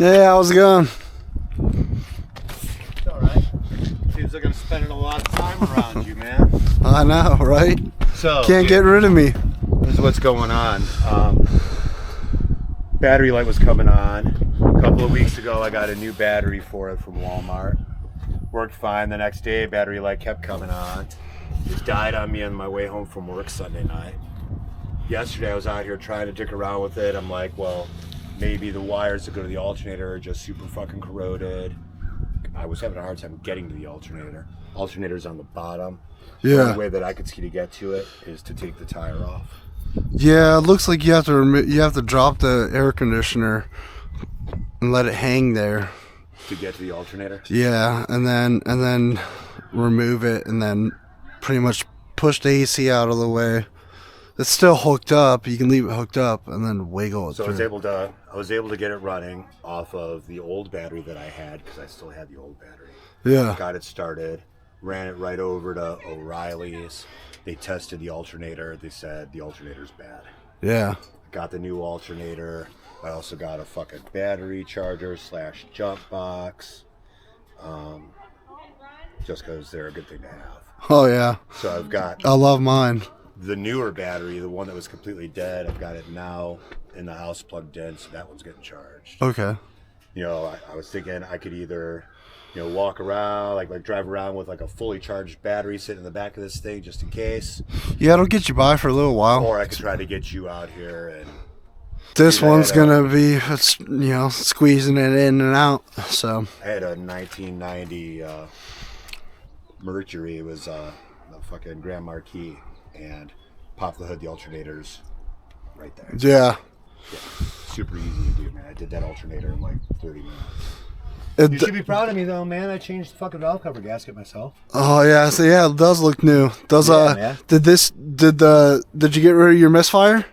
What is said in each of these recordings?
Yeah, how's it going? It's alright. Seems like I'm spending a lot of time around you, man. I know, right? So Can't get rid of me. This is what's going on. Battery light was coming on. A couple of weeks ago, I got a new battery for it from Walmart. Worked fine. The next day, battery light kept coming on. It died on me on my way home from work Sunday night. Yesterday, I was out here trying to dick around with it. I'm like, well, maybe the wires that go to the alternator are just super fucking corroded. I was having a hard time getting to the alternator. Alternator's on the bottom. Yeah. The only way that I could see to get to it is to take the tire off. Yeah, it looks like you have to drop the air conditioner and let it hang there. To get to the alternator? Yeah, and then remove it and then pretty much push the AC out of the way. It's still hooked up. You can leave it hooked up and then wiggle it. So through. I was able to get it running off of the old battery that I had because I still had the old battery. Yeah. Got it started, ran it right over to O'Reilly's. They tested the alternator. They said the alternator's bad. Yeah. Got the new alternator. I also got a fucking battery charger / jump box. Just because they're a good thing to have. Oh yeah. So I've got. I love mine. The newer battery, the one that was completely dead, I've got it now in the house plugged in, so that one's getting charged. Okay. You know, I was thinking I could either, walk around, like drive around with like a fully charged battery sitting in the back of this thing just in case. Yeah, it'll get you by for a little while. Or I could try to get you out here and. This one's gonna be, squeezing it in and out. So. I had a 1990 Mercury. It was a fucking Grand Marquis. And pop the hood, the alternator's right there. Yeah. Super easy to do, man. I did that alternator in like 30 minutes. You should be proud of me, though, man. I changed the fucking valve cover gasket myself. Oh yeah, so yeah, it does look new. Does man. Did you get rid of your misfire?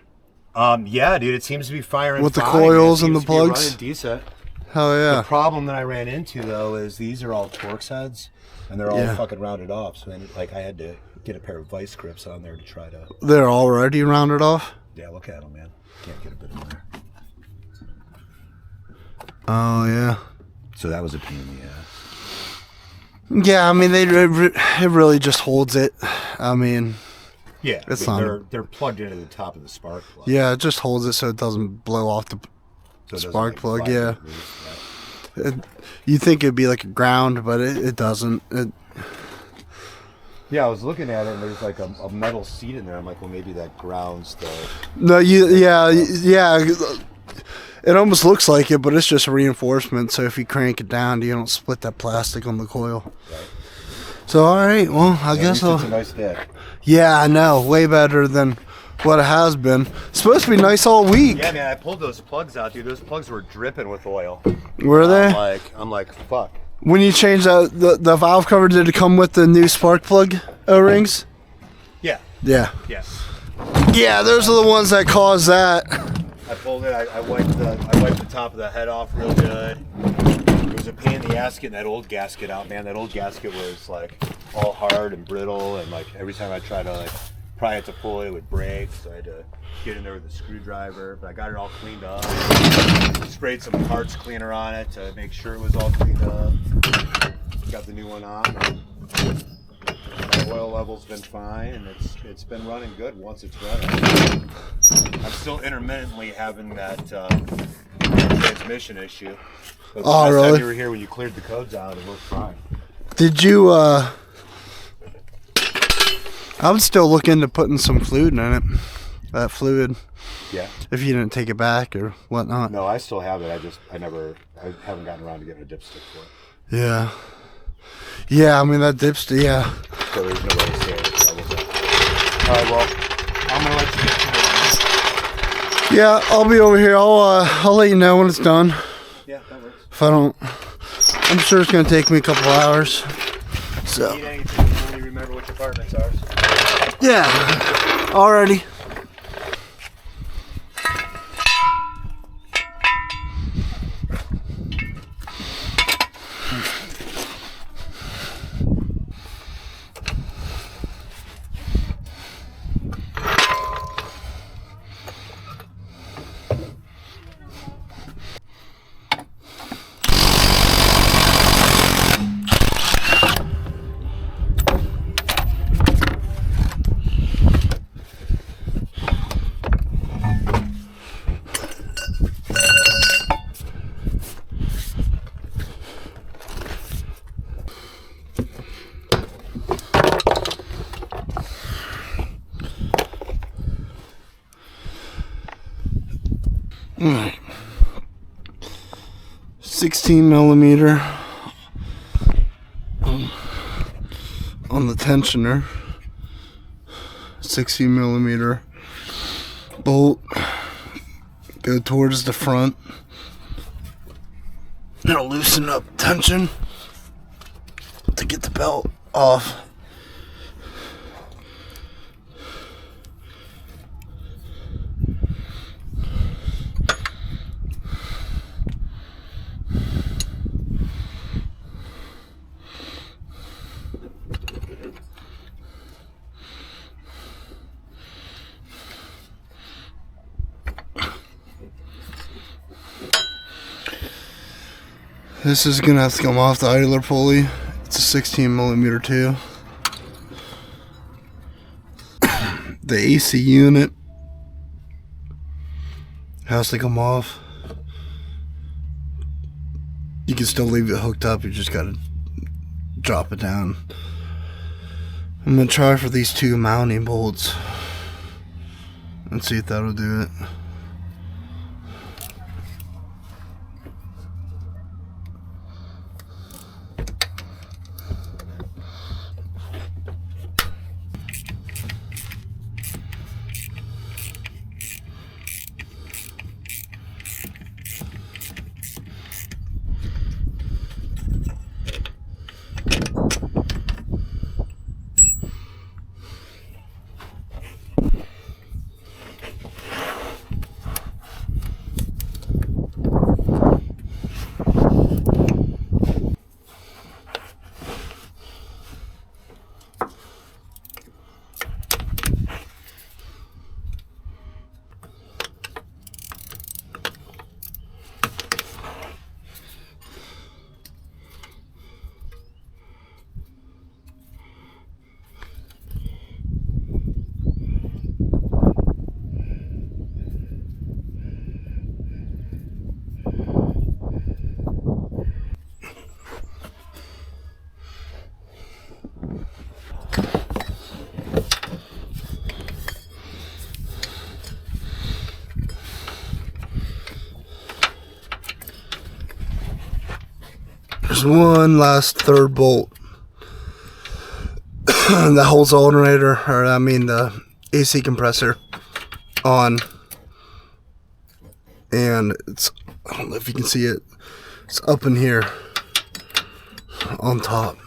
Yeah, dude. It seems to be firing with the fine, coils man. and the plugs. Running decent. Hell yeah. The problem that I ran into though is these are all Torx heads, and they're all fucking rounded off. So then, I had to get a pair of vice grips on there to try to. They're already rounded off? Yeah, look at them, man. Can't get a bit in there. Oh, yeah. So that was a pain in the ass. Yeah, I mean, it really just holds it. I mean, yeah, it's they're plugged into the top of the spark plug. Yeah, it just holds it so it doesn't blow off the spark plug. Yeah. You think it'd be like a ground, but it doesn't. Yeah, I was looking at it, and there's like a metal seat in there. I'm like, well, maybe that grounds the. No, yeah. It almost looks like it, but it's just a reinforcement. So if you crank it down, you don't split that plastic on the coil. Right. So all right, well, I guess it's a nice day. Yeah, I know, way better than what it has been. It's supposed to be nice all week. Yeah, man, I pulled those plugs out, dude. Those plugs were dripping with oil. Were they? I'm like, fuck. When you changed the valve cover, did it come with the new spark plug O-rings? Yeah. Yeah. Yeah. Yeah, those are the ones that cause that. I pulled it. I wiped the top of the head off real good. It was a pain in the ass getting that old gasket out, man. That old gasket was like all hard and brittle, and like every time I tried to pry it to pull it, it would break. So I had to get in there with a screwdriver. But I got it all cleaned up. Sprayed some parts cleaner on it to make sure it was all cleaned up. Got the new one on. The oil level's been fine, and it's been running good once it's running. I'm still intermittently having that transmission issue. But the last time you were here when you cleared the codes out, it worked fine. Did you, I would still look into putting some fluid in it. That fluid. Yeah. If you didn't take it back or whatnot. No, I still have it. I haven't gotten around to getting a dipstick for it. Yeah. Yeah, I mean, that dipstick, yeah. So there's no way to say it. All right, well, I'm going to let you get to it. Yeah, I'll be over here. I'll let you know when it's done. Yeah, that works. If I don't, I'm sure it's going to take me a couple hours. So. If you need anything, only remember which apartments are. Yeah, alrighty. Alright. 16 millimeter on the tensioner. 16 millimeter bolt. Go towards the front. Now loosen up tension to get the belt off. This is gonna have to come off the idler pulley. It's a 16 millimeter too. The AC unit has to come off. You can still leave it hooked up, you just gotta drop it down. I'm gonna try for these two mounting bolts and see if that'll do it. There's one last third bolt that holds the alternator, or I mean the AC compressor on, and it's, I don't know if you can see it, it's up in here on top.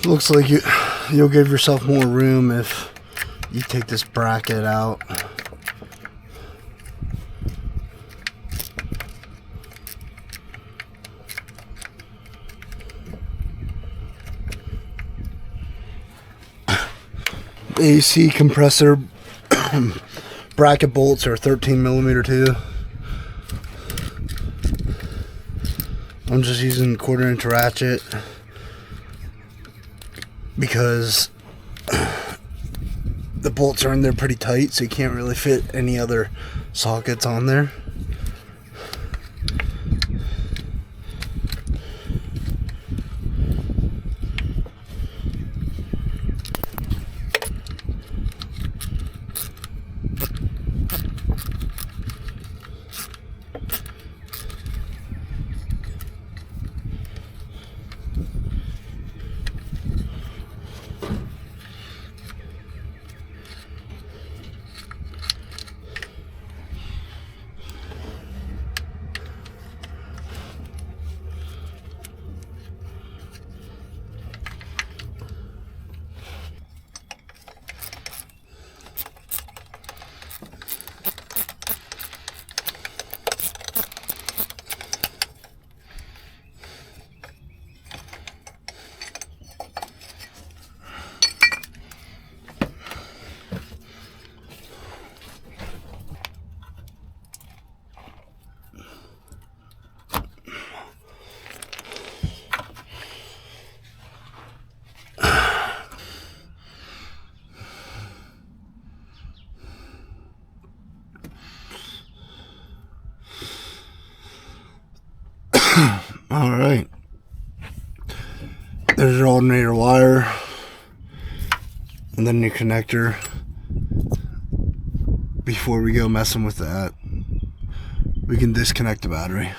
Looks like you'll give yourself more room if you take this bracket out. AC compressor bracket bolts are 13 millimeter too. I'm just using 1/4 inch ratchet because the bolts are in there pretty tight, so you can't really fit any other sockets on there. Alright. There's your alternator wire. And then your connector. Before we go messing with that, we can disconnect the battery.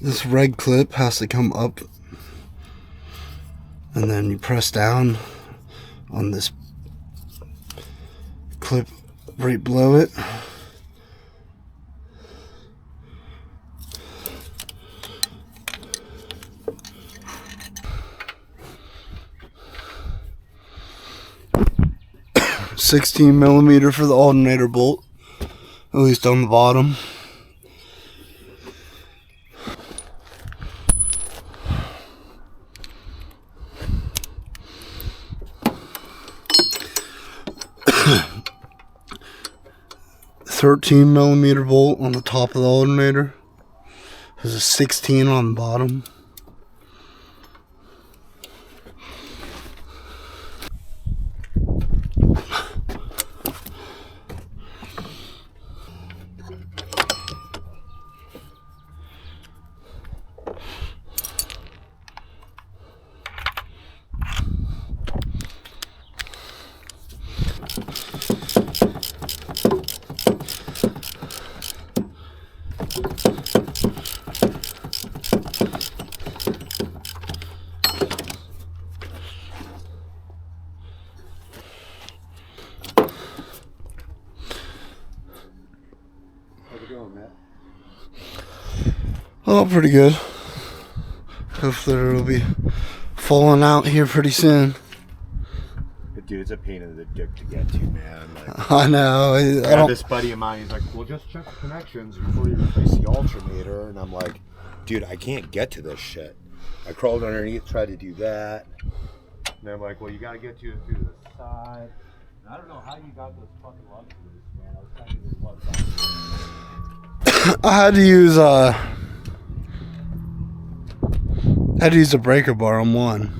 This red clip has to come up, and then you press down on this clip right below it. $16mm for the alternator bolt, at least on the bottom. $13mm bolt on the top of the alternator. There's a 16 on the bottom. Oh, pretty good. Hopefully it'll be falling out here pretty soon. But dude, it's a pain in the dick to get to, man. Like, I know. I have this buddy of mine, he's like, well, just check the connections before you replace the alternator. And I'm like, dude, I can't get to this shit. I crawled underneath, tried to do that. And I'm like, well, you got to get to it through the side. And I don't know how you got those fucking lugs for this, man. I was trying to get the lugs out. I had to use a breaker bar on one,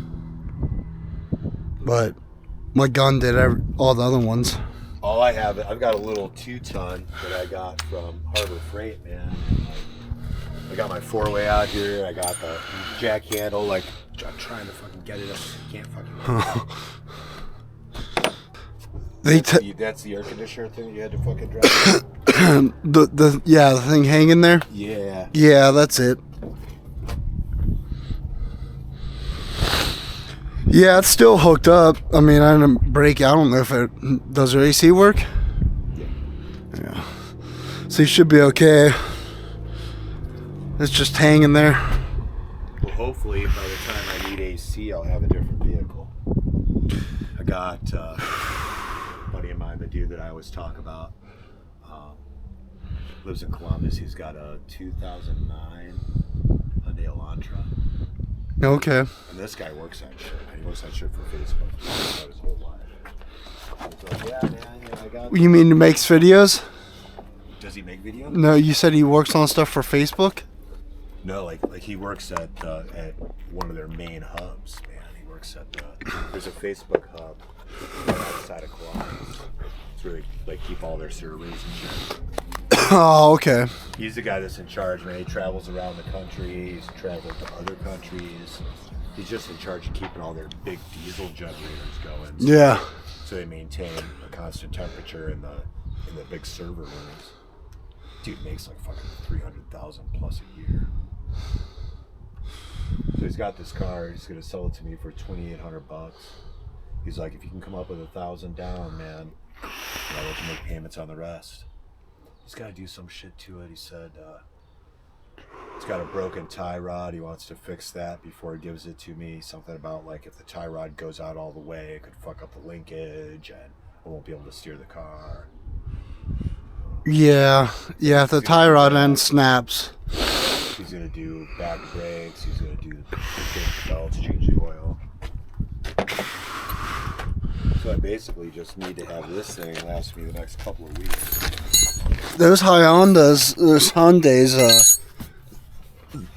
but my gun did all the other ones. All I have, I've got a little 2-ton that I got from Harbor Freight, man. I got my 4-way out here. I got the jack handle. Like, I'm trying to fucking get it up. Can't fucking get it up. That's the air conditioner thing you had to fucking drop. the thing hanging there. Yeah, that's it. Yeah, it's still hooked up. I mean, I didn't break. I don't know if it does. Your AC work? Yeah. So you should be okay. It's just hanging there. Well, hopefully by the time I need AC, I'll have a different vehicle. I got a buddy of mine, the dude that I always talk about, lives in Columbus. He's got a 2009 Hyundai Elantra. Okay. And this guy works that shit. He works that shit for Facebook. His whole life. So, yeah, man, I got. You mean he makes videos? Does he make videos? No, you said he works on stuff for Facebook? No, like he works at one of their main hubs, man. He works at there's a Facebook hub right outside of Columbus. It's where they like keep all their surveys and shit. Oh, okay. He's the guy that's in charge, man. He travels around the country. He's traveled to other countries. He's just in charge of keeping all their big diesel generators going. Yeah. So they maintain a constant temperature in the big server rooms. Dude makes like fucking 300,000 plus a year. So he's got this car. He's gonna sell it to me for $2,800. He's like, if you can come up with 1,000 down, man, I'll let you make payments on the rest. He's got to do some shit to it. He said it's got a broken tie rod. He wants to fix that before he gives it to me. Something about like if the tie rod goes out all the way, it could fuck up the linkage and I won't be able to steer the car. Yeah, if the tie rod end snaps. He's gonna do back brakes. He's gonna do change the belts, change the oil. So I basically just need to have this thing last me the next couple of weeks. Those Hyundais,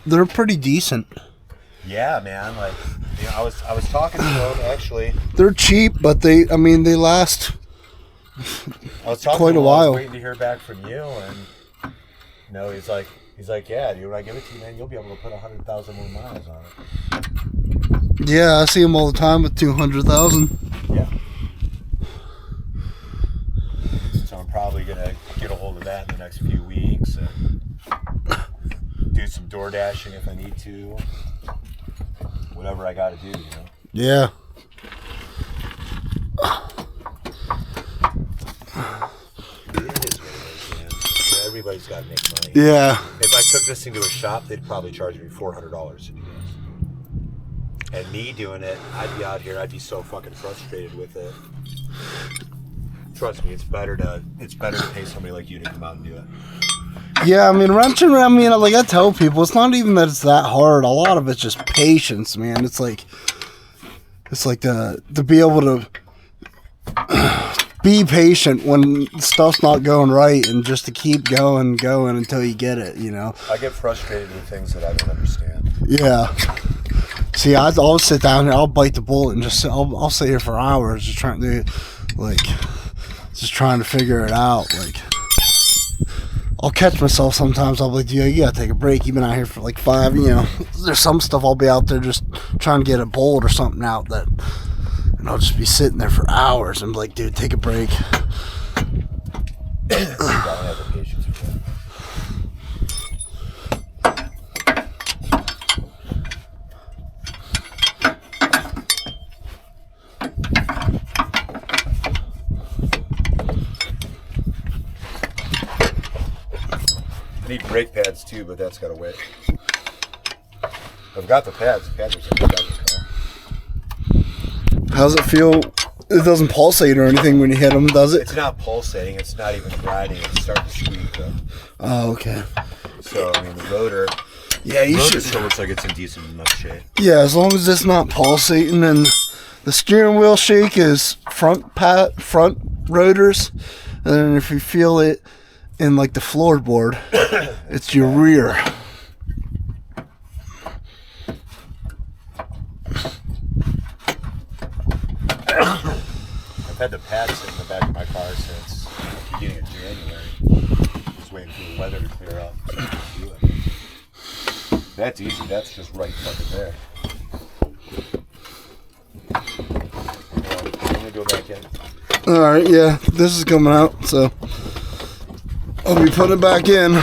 they're pretty decent. Yeah, man. Like, you know, I was talking to him actually. They're cheap, but they last I was talking quite to him, a while. I was waiting to hear back from you, and you know, he's like, yeah, dude, when I give it to you, man, you'll be able to put 100,000 more miles on it. Yeah, I see them all the time with 200,000. Yeah. So I'm probably gonna get a hold of that in the next few weeks and do some door dashing if I need to. Whatever I gotta do, you know. Yeah. It is what it is, man. Everybody's gotta make money. Yeah. If I took this thing to a shop, they'd probably charge me $400 to do this. And me doing it, I'd be out here, I'd be so fucking frustrated with it. Trust me, it's better to pay somebody like you to come out and do it. Yeah, I mean, wrenching, like I tell people, it's not even that it's that hard. A lot of it's just patience, man. It's like to be able to be patient when stuff's not going right and just to keep going until you get it, you know? I get frustrated with things that I don't understand. Yeah. See, I'll sit down here, I'll bite the bullet and I'll sit here for hours just trying to figure it out. Like, I'll catch myself sometimes. I'll be like, dude, you gotta take a break. You've been out here for like 5, you know. There's some stuff I'll be out there just trying to get a bolt or something out and I'll just be sitting there for hours and be like, dude, take a break. I don't have the patience for that. I need brake pads too, but that's gotta wait. I've got the pads. The pads are sitting back in the car. How's it feel? It doesn't pulsate or anything when you hit them, does it? It's not pulsating. It's not even grinding. It's starting to squeak though. Oh, okay. So I mean, the rotor. Yeah, you should. Still looks like it's in decent enough shape. Yeah, as long as it's not pulsating and the steering wheel shake is front rotors, and then if you feel it in like the floorboard, it's your rear. I've had the pads sit in the back of my car since the beginning of January. Just waiting for the weather to clear up so I can do it. That's easy. That's just right fucking there. Well, I'm gonna go back in. Alright, yeah, this is coming out, so I'll be putting it back in.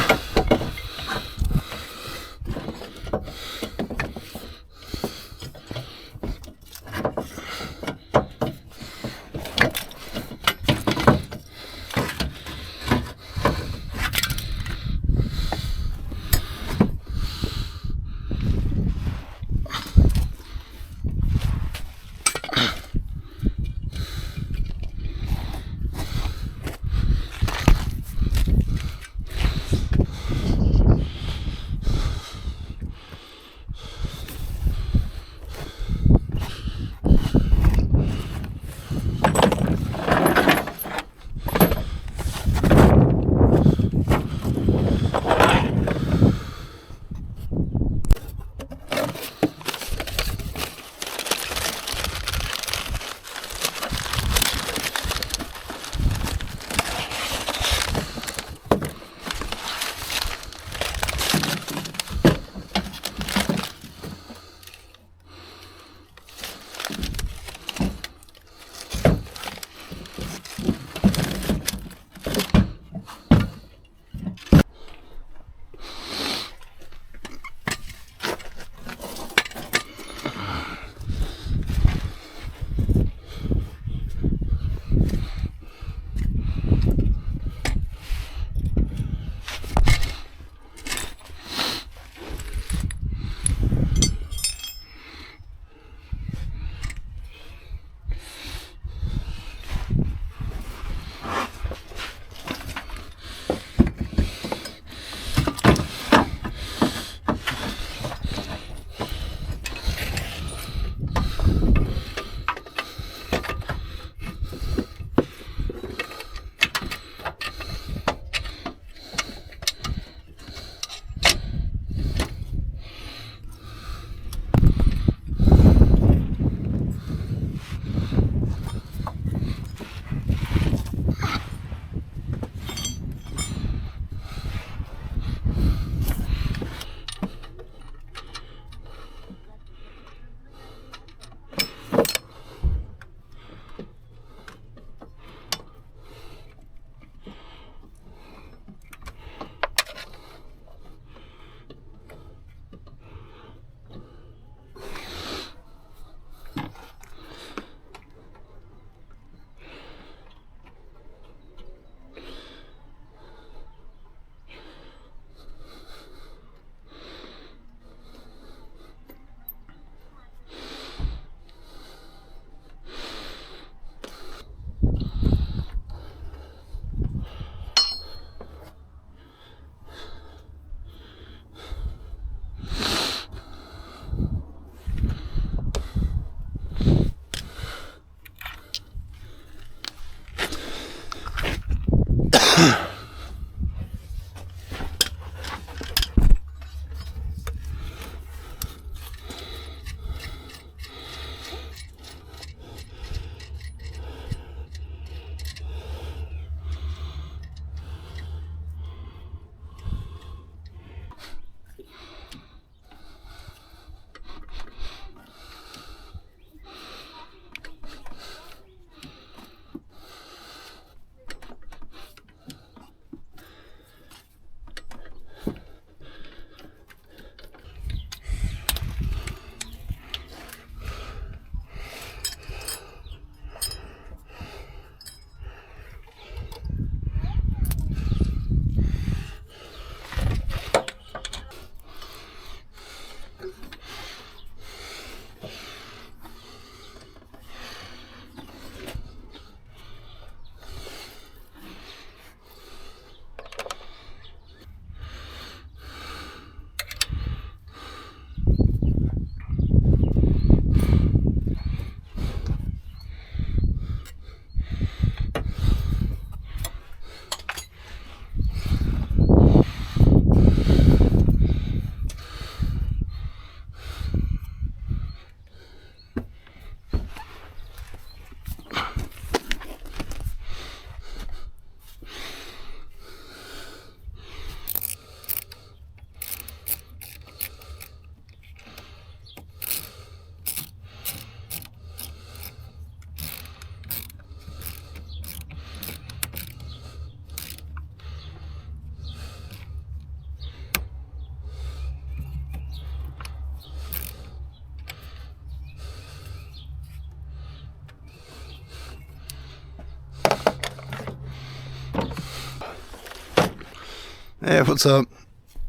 Hey, what's up?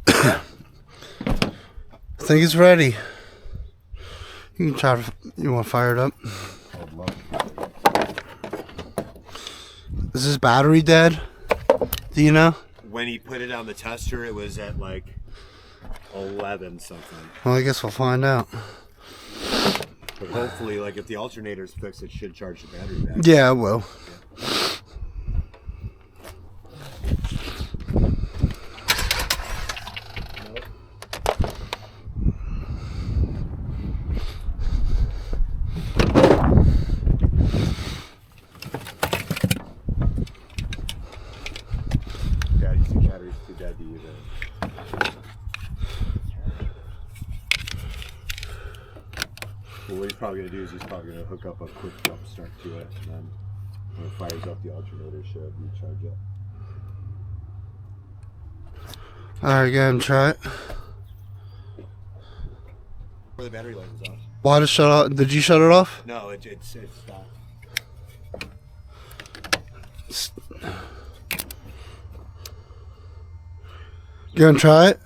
I think it's ready. You can try to. You want to fire it up? Is this battery dead? Do you know? When he put it on the tester, it was at like 11 something. Well, I guess we'll find out. But hopefully, like if the alternator's fixed, it should charge the battery back. Yeah, it will. Yeah. Well, what he's probably going to do is he's probably going to hook up a quick jump start to it, and then when it fires up, the alternator should recharge it. Alright, go ahead and try it. Where the battery light was off. Why did it shut off? Did you shut it off? No, it stopped. You gonna try it?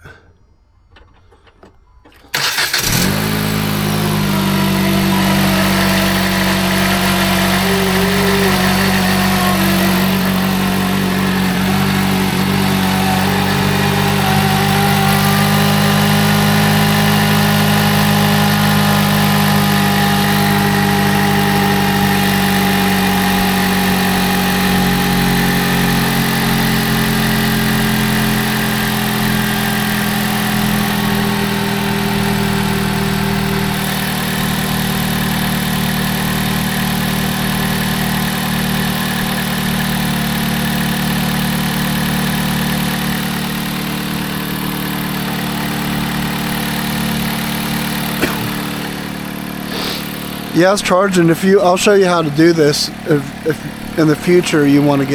Yeah, it's charging. I'll show you how to do this. If in the future you want to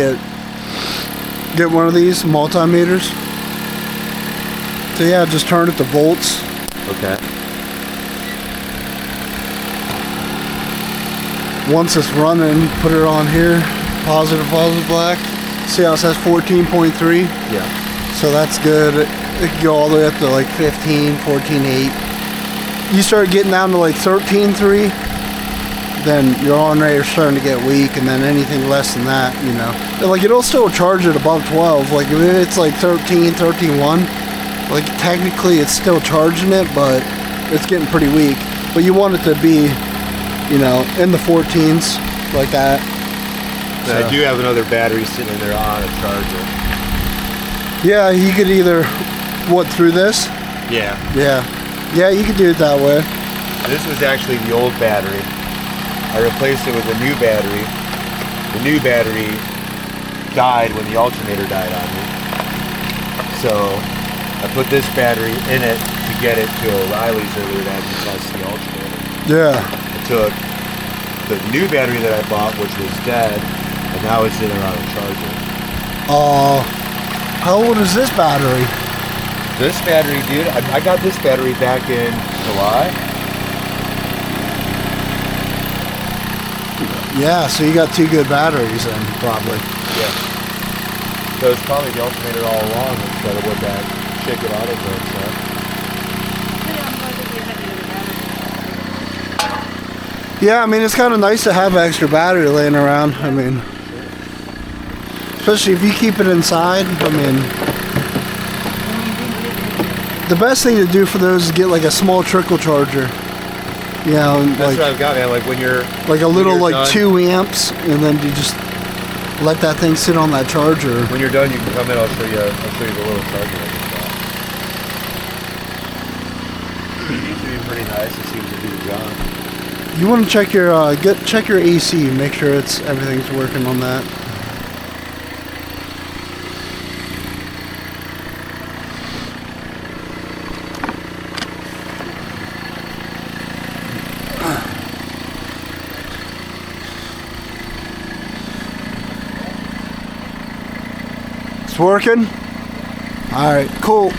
get one of these multimeters. So yeah, just turn it to volts. Okay. Once it's running, put it on here. Positive black. See how it says 14.3? Yeah. So that's good. It can go all the way up to like 15, 14.8. You start getting down to like 13.3. Then your alternator's starting to get weak, and then anything less than that, you know. Like, it'll still charge it above 12. Like, if it's like 13.1, like, technically it's still charging it, but it's getting pretty weak. But you want it to be, you know, in the 14s, like that. And I do have another battery sitting in there on a charger. Yeah, you could either, through this? Yeah. Yeah, you could do it that way. This was actually the old battery. I replaced it with a new battery. The new battery died when the alternator died on me. So I put this battery in it to get it to O'Reilly's earlier to have me test the alternator. Yeah. I took the new battery that I bought, which was dead, and now it's in around a charger. How old is this battery? This battery, dude, I got this battery back in July. Yeah, so you got 2 good batteries then, probably. Yeah. So it's probably the alternator all along instead of what that shake it auto goes, Yeah, I mean, it's kind of nice to have extra battery laying around. I mean, especially if you keep it inside. I mean, the best thing to do for those is get like a small trickle charger. You know, That's what I've got, man. Like when you're like a little like done, 2 amps, and then you just let that thing sit on that charger. When you're done, you can come in. I'll show you the little charger I just got. It seems to be pretty nice. It seems to do the job. You want to check your check your AC, make sure everything's working on that. It's working? All right, cool.